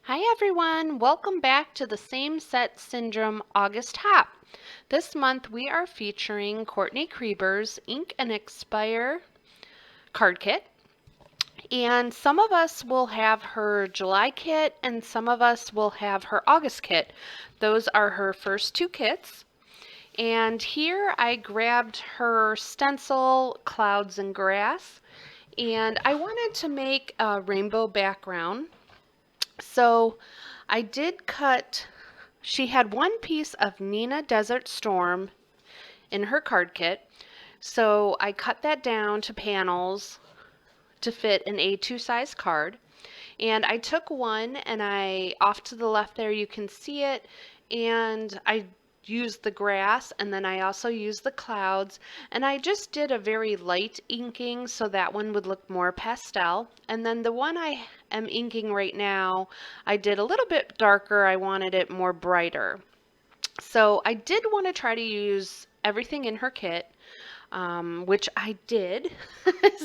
Hi everyone, welcome back to the Same Set Syndrome August Hop. This month we are featuring Courtney Krieber's Ink and Expire card kit. And some of us will have her July kit and some of us will have her August kit. Those are her first two kits. And here I grabbed her stencil, Clouds and Grass, and I wanted to make a rainbow background. So I did cut, she had one piece of Neenah Desert Storm in her card kit. So I cut that down to panels to fit an A2 size card. And I took one and off to the left there you can see it, and I used the grass and then I also used the clouds, and I just did a very light inking so that one would look more pastel. And then the one I am inking right now, I did a little bit darker. I wanted it more brighter. So I did want to try to use everything in her kit, which I did.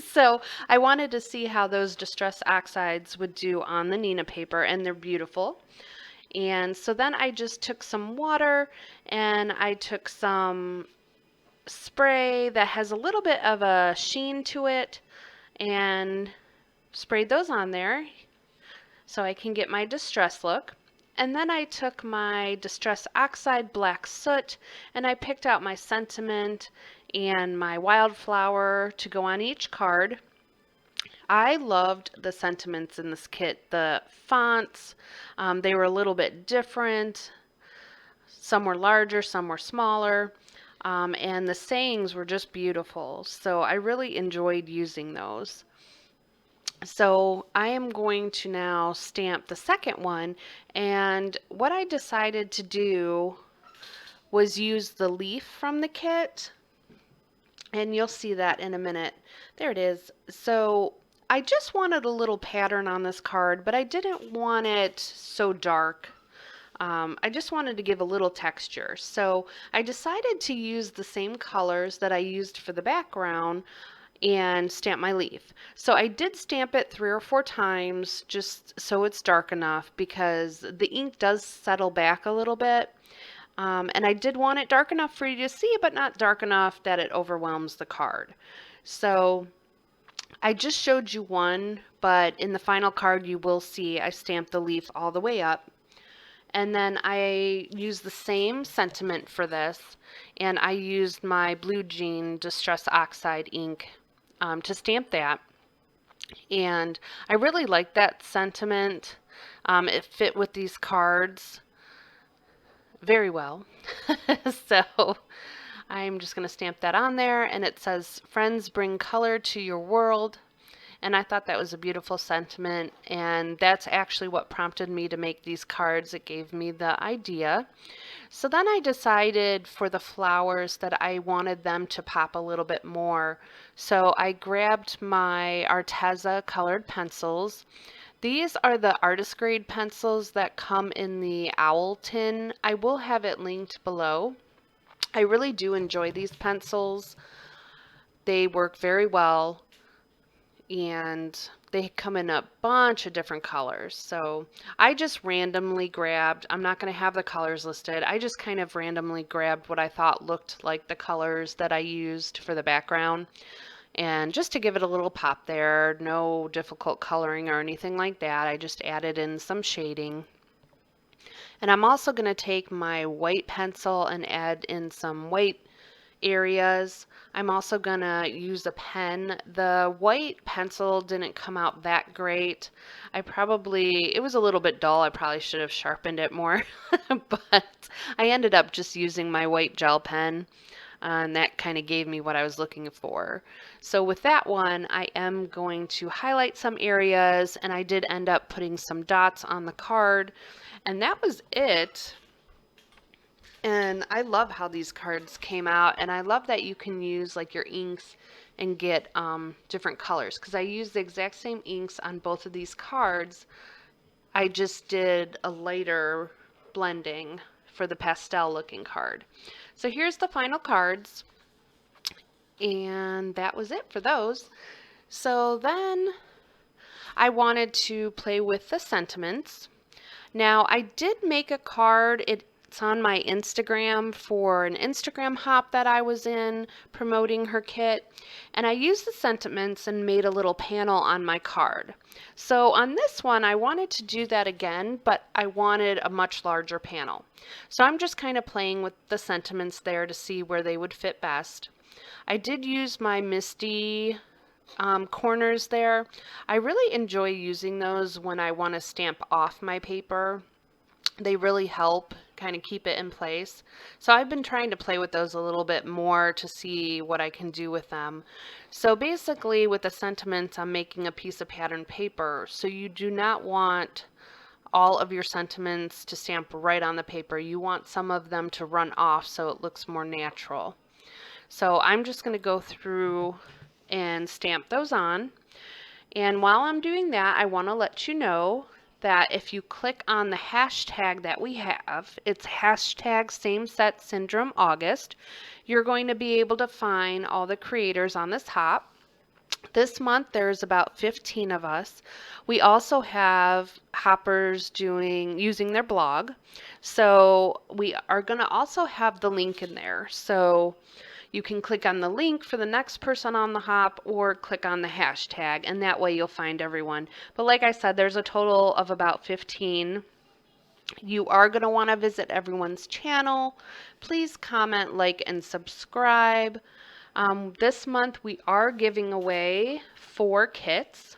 So I wanted to see how those Distress Oxides would do on the Neenah paper, and they're beautiful. And so then I just took some water and I took some spray that has a little bit of a sheen to it and sprayed those on there so I can get my distress look. And then I took my Distress Oxide Black Soot and I picked out my Sentiment and my Wildflower to go on each card. I loved the sentiments in this kit. The fonts, they were a little bit different. Some were larger, some were smaller, and the sayings were just beautiful. So I really enjoyed using those. So I am going to now stamp the second one, and what I decided to do was use the leaf from the kit, and you'll see that in a minute. There it is. So I just wanted a little pattern on this card, but I didn't want it so dark. I just wanted to give a little texture. So I decided to use the same colors that I used for the background and stamp my leaf. So I did stamp it 3 or 4 times just so it's dark enough, because the ink does settle back a little bit. And I did want it dark enough for you to see, but not dark enough that it overwhelms the card. So I just showed you one, but in the final card you will see I stamped the leaf all the way up. And then I used the same sentiment for this, and I used my Blue Jean Distress Oxide ink to stamp that. And I really liked that sentiment. It fit with these cards very well. So I'm just going to stamp that on there, and it says, "Friends bring color to your world." And I thought that was a beautiful sentiment, and that's actually what prompted me to make these cards. It gave me the idea. So then I decided for the flowers that I wanted them to pop a little bit more. So I grabbed my Arteza colored pencils. These are the artist grade pencils that come in the owl tin. I will have it linked below. I really do enjoy these pencils. They work very well, and they come in a bunch of different colors. So I just randomly grabbed, I'm not going to have the colors listed, I just kind of randomly grabbed what I thought looked like the colors that I used for the background. And just to give it a little pop there, no difficult coloring or anything like that, I just added in some shading. And I'm also going to take my white pencil and add in some white areas. I'm also going to use a pen. The white pencil didn't come out that great. It was a little bit dull. I probably should have sharpened it more, but I ended up just using my white gel pen, and that kind of gave me what I was looking for. So with that one, I am going to highlight some areas, and I did end up putting some dots on the card, and that was it. And I love how these cards came out, and I love that you can use like your inks and get different colors, because I used the exact same inks on both of these cards. I just did a lighter blending for the pastel looking card. So here's the final cards, and that was it for those. So then I wanted to play with the sentiments. Now, I did make a card. It's on my Instagram for an Instagram hop that I was in promoting her kit. And I used the sentiments and made a little panel on my card. So on this one, I wanted to do that again, but I wanted a much larger panel. So I'm just kind of playing with the sentiments there to see where they would fit best. I did use my Misty corners there. I really enjoy using those when I want to stamp off my paper. They really help kind of keep it in place. So I've been trying to play with those a little bit more to see what I can do with them. So basically with the sentiments, I'm making a piece of pattern paper. So you do not want all of your sentiments to stamp right on the paper. You want some of them to run off so it looks more natural. So I'm just going to go through and stamp those on. And while I'm doing that, I want to let you know that if you click on the hashtag that we have, it's hashtag Same Set Syndrome August, you're going to be able to find all the creators on this hop. This month there's about 15 of us. We also have hoppers using their blog. So we are going to also have the link in there. So you can click on the link for the next person on the hop or click on the hashtag, and that way you'll find everyone. But like I said, there's a total of about 15. You are going to want to visit everyone's channel. Please comment, like, and subscribe. This month we are giving away 4 kits.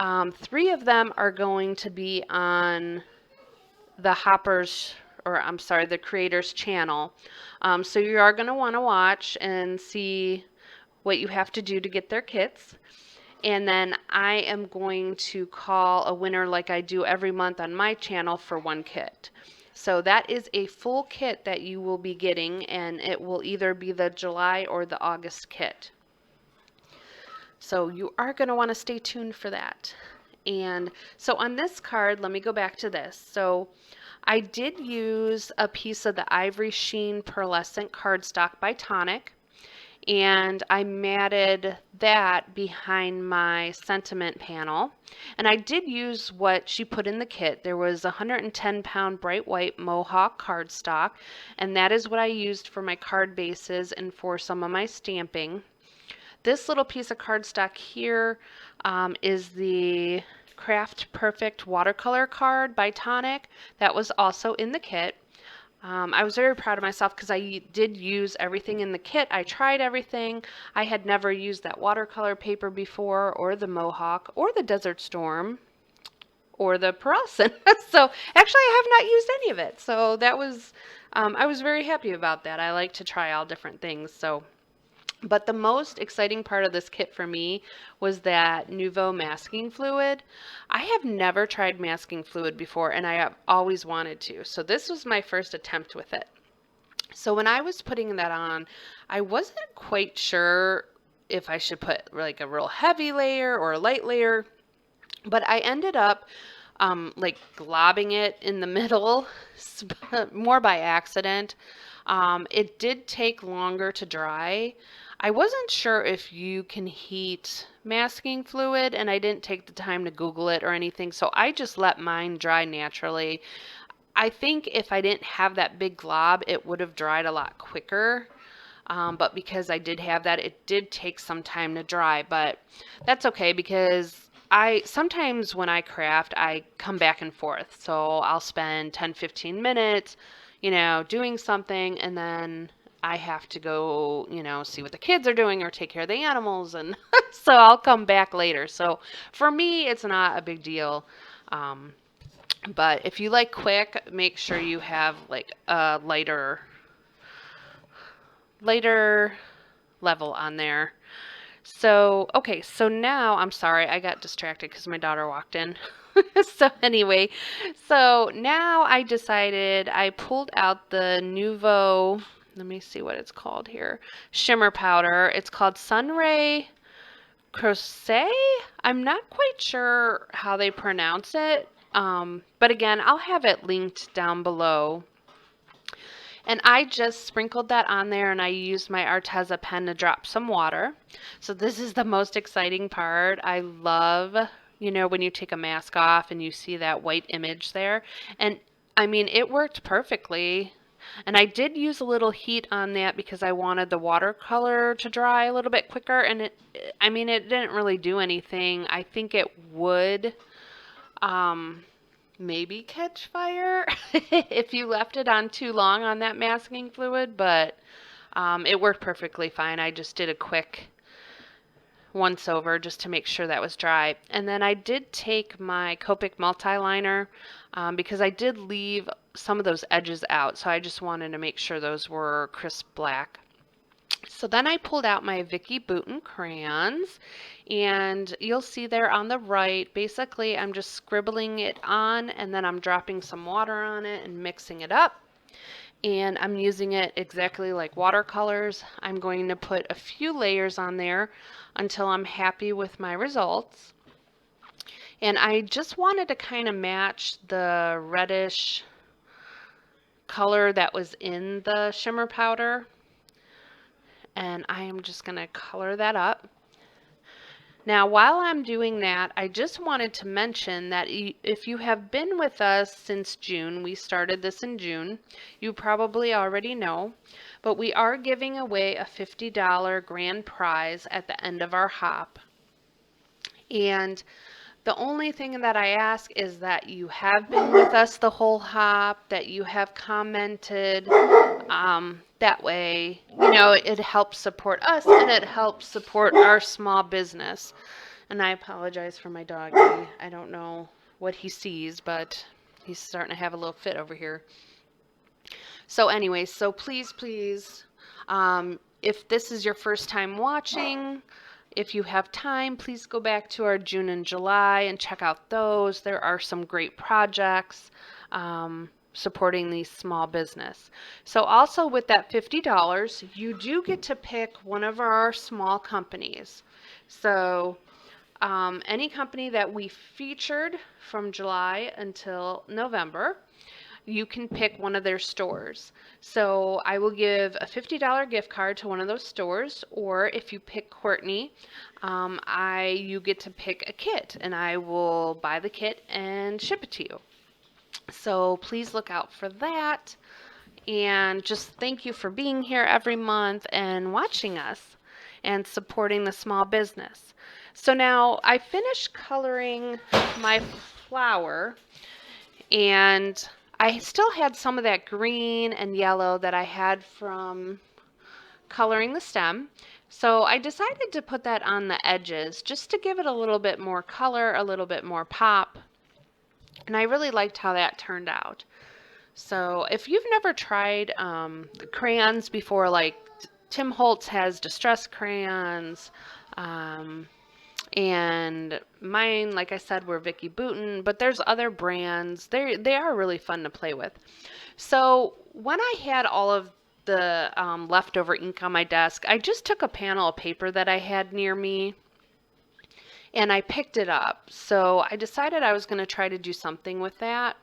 3 of them are going to be on the hoppers, or I'm sorry, the creators channel. So you are going to want to watch and see what you have to do to get their kits. And then I am going to call a winner like I do every month on my channel for 1 kit. So that is a full kit that you will be getting, and it will either be the July or the August kit. So you are going to want to stay tuned for that. And so on this card, let me go back to this. So I did use a piece of the Ivory Sheen Pearlescent cardstock by Tonic, and I matted that behind my sentiment panel. And I did use what she put in the kit. There was 110-pound bright white Mohawk cardstock, and that is what I used for my card bases and for some of my stamping. This little piece of cardstock here is the Craft Perfect watercolor card by Tonic. That was also in the kit. I was very proud of myself because I did use everything in the kit. I tried everything. I had never used that watercolor paper before, or the Mohawk, or the Desert Storm, or the Pearlescent. So actually I have not used any of it. So that was, I was very happy about that. I like to try all different things. But the most exciting part of this kit for me was that Nuvo masking fluid. I have never tried masking fluid before, and I have always wanted to. So this was my first attempt with it. So when I was putting that on, I wasn't quite sure if I should put like a real heavy layer or a light layer, but I ended up like globbing it in the middle, more by accident. It did take longer to dry. I wasn't sure if you can heat masking fluid, and I didn't take the time to Google it or anything, so I just let mine dry naturally. I think if I didn't have that big glob, it would have dried a lot quicker. But because I did have that, it did take some time to dry, but that's okay because sometimes when I craft, I come back and forth. So I'll spend 10-15 minutes, doing something, and then I have to go, see what the kids are doing or take care of the animals, and so I'll come back later. So for me, it's not a big deal. But if you like quick, make sure you have like a lighter level on there. So, okay, so now, I'm sorry, I got distracted because my daughter walked in. So anyway, so now I decided, I pulled out the Nuvo, let me see what it's called here, shimmer powder. It's called Sunray Crossette. I'm not quite sure how they pronounce it, but again, I'll have it linked down below. And I just sprinkled that on there, and I used my Arteza pen to drop some water. So this is the most exciting part. I love you know, when you take a mask off and you see that white image there. And I mean, it worked perfectly. And I did use a little heat on that because I wanted the watercolor to dry a little bit quicker. And I mean, it didn't really do anything. I think it would maybe catch fire if you left it on too long on that masking fluid, but it worked perfectly fine. I just did a quick once over just to make sure that was dry. And then I did take my Copic multi-liner because I did leave some of those edges out, so I just wanted to make sure those were crisp black. So then I pulled out my Vicki Boutin crayons, and you'll see there on the right, basically I'm just scribbling it on, and then I'm dropping some water on it and mixing it up. And I'm using it exactly like watercolors. I'm going to put a few layers on there until I'm happy with my results. And I just wanted to kind of match the reddish color that was in the shimmer powder. And I am just going to color that up. Now, while I'm doing that, I just wanted to mention that if you have been with us since June, we started this in June, you probably already know, but we are giving away a $50 grand prize at the end of our hop. And the only thing that I ask is that you have been with us the whole hop, that you have commented. That way, you know, it helps support us and it helps support our small business. And I apologize for my doggy. I don't know what he sees, but he's starting to have a little fit over here. So anyway, so please, if this is your first time watching, if you have time, please go back to our June and July and check out those. There are some great projects supporting these small business. So also with that $50, you do get to pick one of our small companies. So any company that we featured from July until November, you can pick one of their stores. So I will give a $50 gift card to one of those stores, or if you pick Courtney, you get to pick a kit, and I will buy the kit and ship it to you. So please look out for that, and just thank you for being here every month and watching us and supporting the small business. So now I finished coloring my flower, and I still had some of that green and yellow that I had from coloring the stem. So I decided to put that on the edges just to give it a little bit more color, a little bit more pop. And I really liked how that turned out. So if you've never tried crayons before, like Tim Holtz has distress crayons, and mine, like I said, were Vicki Boutin, but there's other brands. They are really fun to play with. So when I had all of the leftover ink on my desk, I just took a panel of paper that I had near me and I picked it up. So I decided I was going to try to do something with that.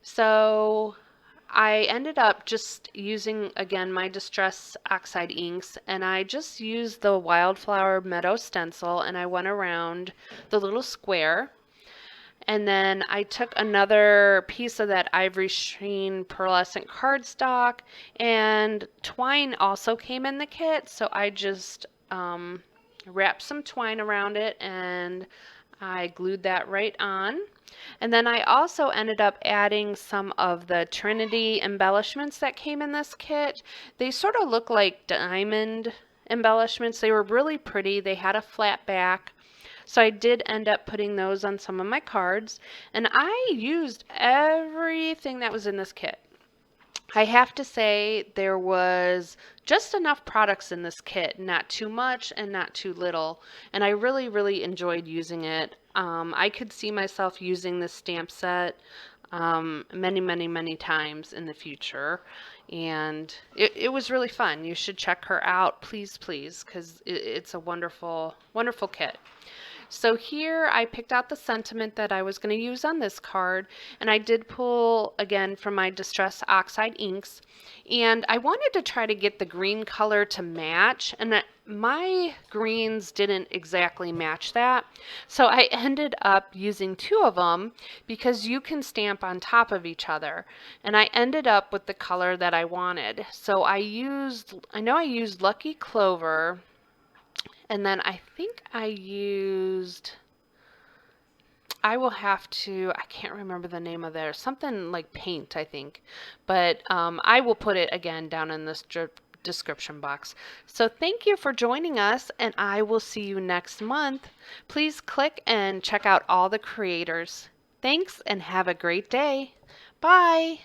So I ended up just using, again, my Distress Oxide inks, and I just used the Wildflower Meadow stencil, and I went around the little square. And then I took another piece of that Ivory Sheen Pearlescent cardstock, and twine also came in the kit, so I just wrapped some twine around it and I glued that right on. And then I also ended up adding some of the Trinity embellishments that came in this kit. They sort of look like diamond embellishments. They were really pretty. They had a flat back. So I did end up putting those on some of my cards. And I used everything that was in this kit. I have to say there was just enough products in this kit, not too much and not too little, and I really enjoyed using it. I could see myself using this stamp set many times in the future, and it was really fun. You should check her out, please, because it's a wonderful kit. So here I picked out the sentiment that I was going to use on this card, and I did pull again from my Distress Oxide inks, and I wanted to try to get the green color to match, and my greens didn't exactly match that, so I ended up using two of them because you can stamp on top of each other, and I ended up with the color that I wanted. So I know I used Lucky Clover, and then I think I will have to, I can't remember the name of there, something like paint, I think. But I will put it again down in this description box. So thank you for joining us, and I will see you next month. Please click and check out all the creators. Thanks, and have a great day. Bye.